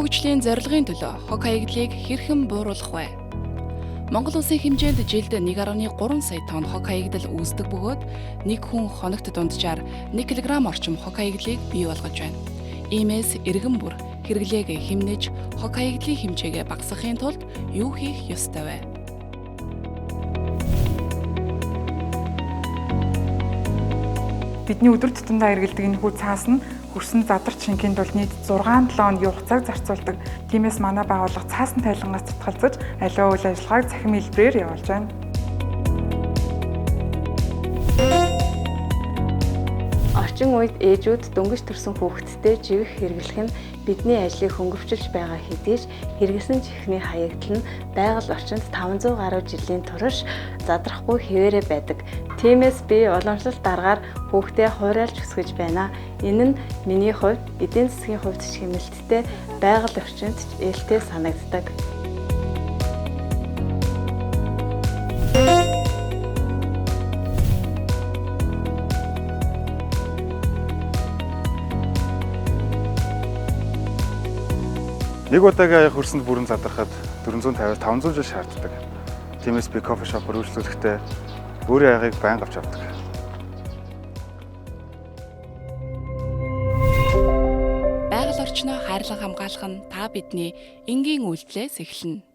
хөгжлийн зорилгын төлөө хог хаягдлыг хэрхэн бууруулах вэ? Монгол улсын хэмжээнд жилд 1.3 сая тонн хог хаягдал үүсдэг бөгөөд нэг хүн хоногт дунджаар 1 кг орчим хог хаягдлыг бий болгож байна. Иймээс иргэн бүр хэрэглээг хэмнэж хог хаягдлын хэмжээгээ багасгахын тулд юу хийх ёстой вэ? Бидний өдөр тутамдаа хэрэглэдэг энэхүү цаас нь хөрсөн задарч шингэхийн тулд нийт 6-7 хоног юу хугацааг зарцуулдаг. Тиймээс манай байгууллага цаасан тайлангаас татгалзаж аливаа үйл ажиллагааг цахим хэлбэрээр явуулж байна. Орчин үед ээжүүд дөнгөж төрсөн хүүхэдтэй живэх хэрэглэх нь бидний ажлыг хөнгөвчилж байгаа хэдий ч хэрэглэсэн чихний хаягдал нь байгаль орчинд 500 гаруй жилийн турш задрахгүй хэвээрээ байдаг. Тиймээс би уламжлалт дараагаар хүүхдээ хуурайлж өсгөж байна. Энэ нь миний хувьд эдийн засгийн хувьд ч хэмнэлттэй байгаль орчинд ч ээлтэй санагддаг. Нэг удаагийн аяг хөрсөнд бүрэн задрахад 450-500 жил шаарддаг. Тиймээс би кофе шопоор үйлчлүүлэхдээ өөрийн аягийг байнга авч авдаг. Байгаль орчноо хайрлан хамгаалах нь та бидний энгийн үйлдэлээс эхэлнэ.